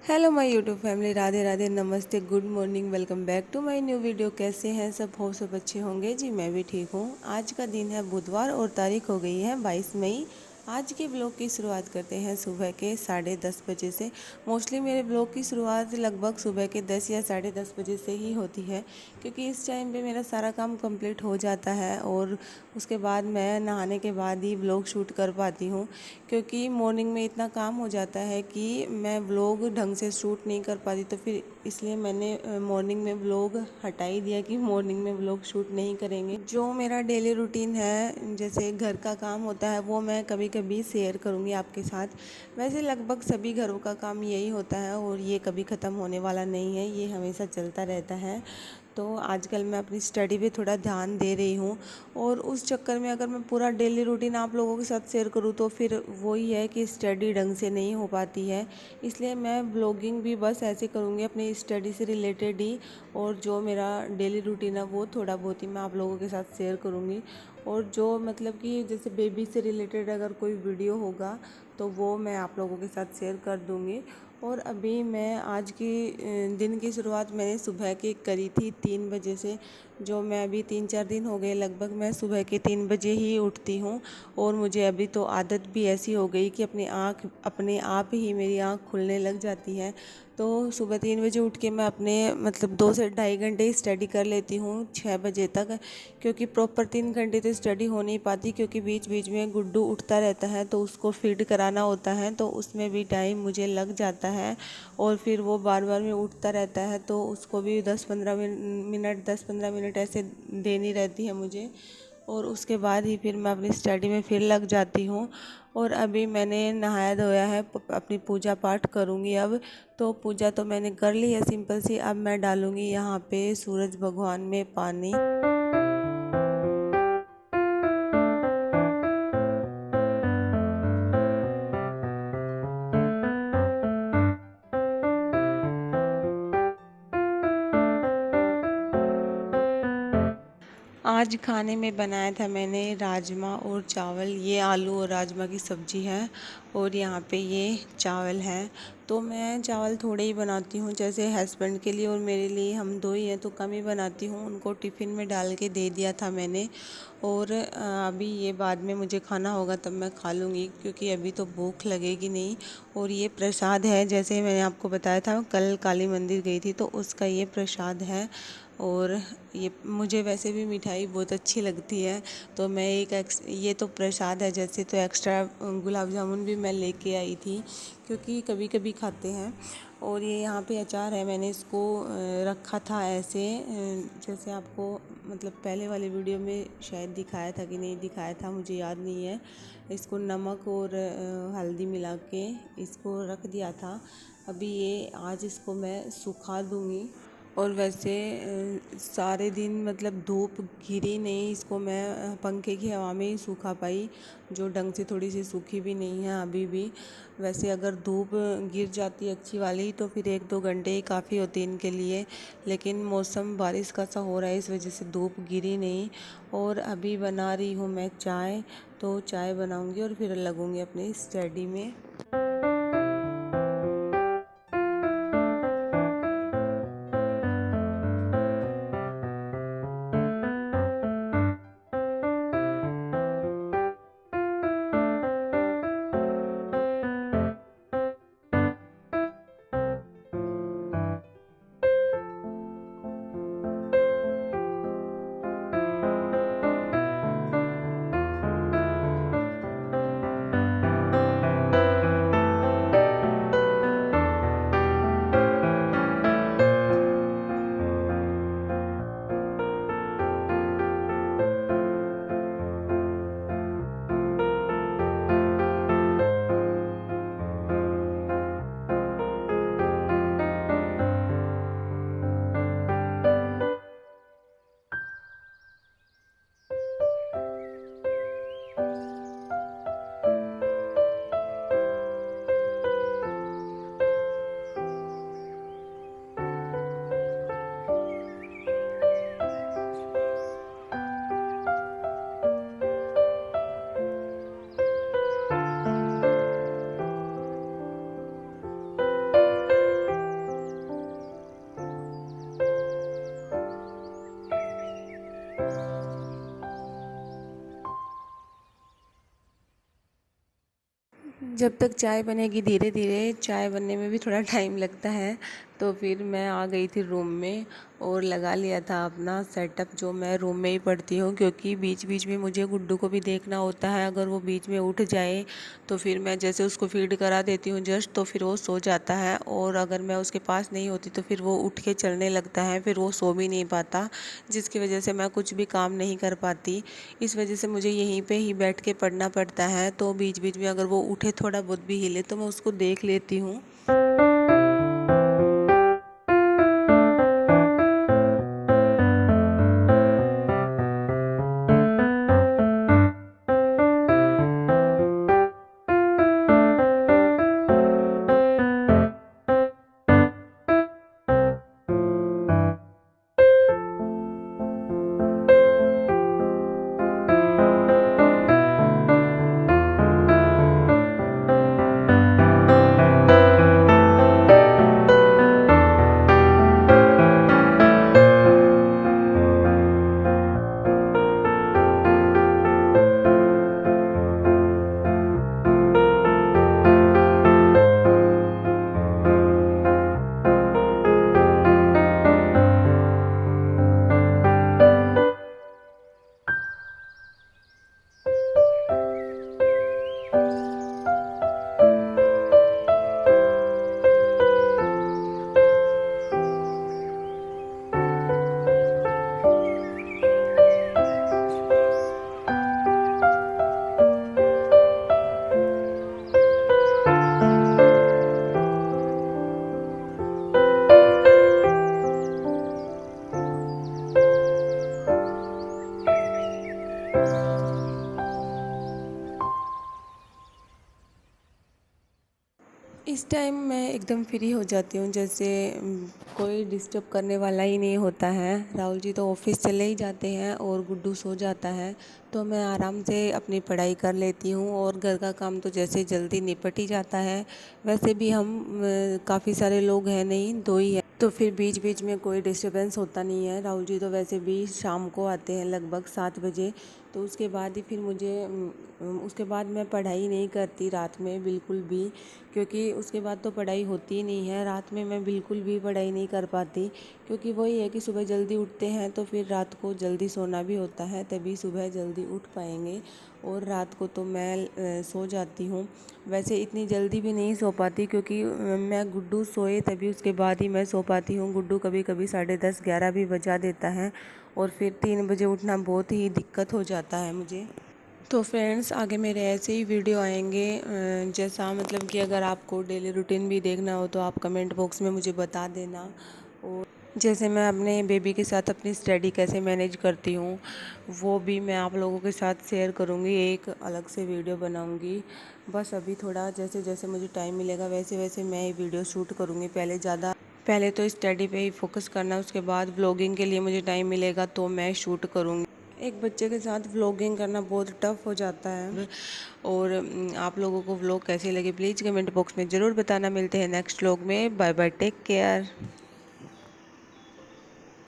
Hello my YouTube family, Radhe Radhe, नमस्ते, good morning, welcome back to my new video. कैसे हैं सब अच्छे होंगे जी। मैं भी ठीक हूँ। आज का दिन है बुधवार और तारीख हो गई है 22 मई। आज के ब्लॉग की शुरुआत करते हैं सुबह के 10:30 बजे से। मोस्टली मेरे ब्लॉग की शुरुआत लगभग सुबह के 10 या 10:30 बजे से ही होती है, क्योंकि इस टाइम पे मेरा सारा काम कंप्लीट हो जाता है और उसके बाद मैं नहाने के बाद ही ब्लॉग शूट कर पाती हूँ। क्योंकि मॉर्निंग में इतना काम हो जाता है कि मैं ब्लॉग ढंग से शूट नहीं कर पाती, तो फिर इसलिए मैंने मॉर्निंग में ब्लॉग हटा ही दिया कि मॉर्निंग में ब्लॉग शूट नहीं करेंगे। जो मेरा डेली रूटीन है, जैसे घर का काम होता है, वो मैं कभी कभी शेयर करूँगी आपके साथ। वैसे लगभग सभी घरों का काम यही होता है और ये कभी ख़त्म होने वाला नहीं है, ये हमेशा चलता रहता है। तो आजकल मैं अपनी स्टडी पे थोड़ा ध्यान दे रही हूँ और उस चक्कर में अगर मैं पूरा डेली रूटीन आप लोगों के साथ शेयर करूँ तो फिर वही है कि स्टडी ढंग से नहीं हो पाती है। इसलिए मैं ब्लॉगिंग भी बस ऐसे करूँगी अपनी स्टडी से रिलेटेड ही, और जो मेरा डेली रूटीन है वो थोड़ा बहुत ही मैं आप लोगों के साथ शेयर करूँगी। और जो मतलब कि जैसे बेबी से रिलेटेड अगर कोई वीडियो होगा तो वो मैं आप लोगों के साथ शेयर कर दूँगी। और अभी मैं आज की दिन की शुरुआत मैंने सुबह की करी थी 3 बजे से। जो मैं अभी 3-4 दिन हो गए लगभग मैं सुबह के 3 बजे ही उठती हूँ। और मुझे अभी तो आदत भी ऐसी हो गई कि अपने आप ही मेरी आँख खुलने लग जाती है। तो सुबह 3 बजे उठ के मैं अपने मतलब 2 से ढाई घंटे ही स्टडी कर लेती हूँ 6 बजे तक, क्योंकि प्रॉपर 3 घंटे तो स्टडी हो नहीं पाती, क्योंकि बीच बीच में गुड्डू उठता रहता है तो उसको फीड कराना होता है, तो उसमें भी टाइम मुझे लग जाता है। और फिर वो बार बार में उठता रहता है तो उसको भी 10-15 मिनट ऐसे देनी रहती है मुझे। और उसके बाद ही फिर मैं अपनी स्टडी में फिर लग जाती हूँ। और अभी मैंने नहाया धोया है, अपनी पूजा पाठ करूँगी अब। तो पूजा तो मैंने कर ली है सिंपल सी। अब मैं डालूँगी यहाँ पे सूरज भगवान में पानी। आज खाने में बनाया था मैंने राजमा और चावल। ये आलू और राजमा की सब्ज़ी है और यहाँ पे ये चावल है। तो मैं चावल थोड़े ही बनाती हूँ, जैसे हस्बैंड के लिए और मेरे लिए, हम दो ही हैं तो कम ही बनाती हूँ। उनको टिफ़िन में डाल के दे दिया था मैंने। और अभी ये बाद में मुझे खाना होगा तब मैं खा लूँगी, क्योंकि अभी तो भूख लगेगी नहीं। और ये प्रसाद है, जैसे मैंने आपको बताया था कल काली मंदिर गई थी तो उसका ये प्रसाद है। और ये मुझे वैसे भी मिठाई बहुत अच्छी लगती है, तो मैं ये तो प्रसाद है जैसे, तो एक्स्ट्रा गुलाब जामुन भी मैं लेके आई थी, क्योंकि कभी कभी खाते हैं। और ये यहाँ पे अचार है, मैंने इसको रखा था ऐसे, जैसे आपको मतलब पहले वाले वीडियो में शायद दिखाया था कि नहीं दिखाया था, मुझे याद नहीं है। इसको नमक और हल्दी मिला के इसको रख दिया था। अभी ये आज इसको मैं सुखा दूँगी। और वैसे सारे दिन मतलब धूप गिरी नहीं, इसको मैं पंखे की हवा में ही सूखा पाई, जो ढंग से थोड़ी सी सूखी भी नहीं है अभी भी। वैसे अगर धूप गिर जाती है अच्छी वाली तो फिर 1-2 घंटे ही काफ़ी होती है इनके लिए, लेकिन मौसम बारिश का सा हो रहा है इस वजह से धूप गिरी नहीं। और अभी बना रही हूँ मैं चाय, तो चाय बनाऊँगी और फिर लगूँगी अपनी स्टडी में। जब तक चाय बनेगी, धीरे धीरे चाय बनने में भी थोड़ा टाइम लगता है। तो फिर मैं आ गई थी रूम में और लगा लिया था अपना सेटअप, जो मैं रूम में ही पढ़ती हूँ, क्योंकि बीच बीच में मुझे गुड्डू को भी देखना होता है। अगर वो बीच में उठ जाए तो फिर मैं जैसे उसको फीड करा देती हूँ जस्ट, तो फिर वो सो जाता है, और अगर मैं उसके पास नहीं होती तो फिर वो उठ के चलने लगता है, फिर वो सो भी नहीं पाता, जिसकी वजह से मैं कुछ भी काम नहीं कर पाती। इस वजह से मुझे यहीं पे ही बैठ के पढ़ना पड़ता है। तो बीच बीच में अगर वो उठे, थोड़ा बहुत भी हिले, तो मैं उसको देख लेती हूँ। इस टाइम मैं एकदम फ्री हो जाती हूँ, जैसे कोई डिस्टर्ब करने वाला ही नहीं होता है। राहुल जी तो ऑफिस चले ही जाते हैं और गुड्डू सो जाता है, तो मैं आराम से अपनी पढ़ाई कर लेती हूँ, और घर का काम तो जैसे जल्दी निपट ही जाता है। वैसे भी हम काफ़ी सारे लोग हैं नहीं, दो ही हैं, तो फिर बीच बीच में कोई डिस्टर्बेंस होता नहीं है। राहुल जी तो वैसे भी शाम को आते हैं लगभग 7 बजे, तो उसके बाद ही फिर उसके बाद मैं पढ़ाई नहीं करती रात में बिल्कुल भी, क्योंकि उसके बाद तो पढ़ाई होती ही नहीं है। रात में मैं बिल्कुल भी पढ़ाई नहीं कर पाती, क्योंकि वही है कि सुबह जल्दी उठते हैं तो फिर रात को जल्दी सोना भी होता है, तभी सुबह जल्दी उठ पाएंगे। और रात को तो मैं सो जाती हूँ। वैसे इतनी जल्दी भी नहीं सो पाती, क्योंकि मैं गुड्डू सोए तभी उसके बाद ही मैं सो पाती हूँ। गुड्डू कभी कभी 10:30-11 भी बजा देता है, और फिर 3 बजे उठना बहुत ही दिक्कत हो जाता है मुझे। तो फ्रेंड्स, आगे मेरे ऐसे ही वीडियो आएंगे, जैसा मतलब कि अगर आपको डेली रूटीन भी देखना हो तो आप कमेंट बॉक्स में मुझे बता देना। और जैसे मैं अपने बेबी के साथ अपनी स्टडी कैसे मैनेज करती हूँ, वो भी मैं आप लोगों के साथ शेयर करूँगी, एक अलग से वीडियो बनाऊँगी। बस अभी थोड़ा जैसे जैसे मुझे टाइम मिलेगा वैसे वैसे मैं ये वीडियो शूट करूँगी। पहले तो स्टडी पे ही फोकस करना, उसके बाद व्लॉगिंग के लिए मुझे टाइम मिलेगा तो मैं शूट करूँगी। एक बच्चे के साथ व्लॉगिंग करना बहुत टफ हो जाता है। और आप लोगों को व्लॉग कैसे लगे प्लीज़ कमेंट बॉक्स में ज़रूर बताना। मिलते हैं नेक्स्ट व्लॉग में। Bye bye, take care.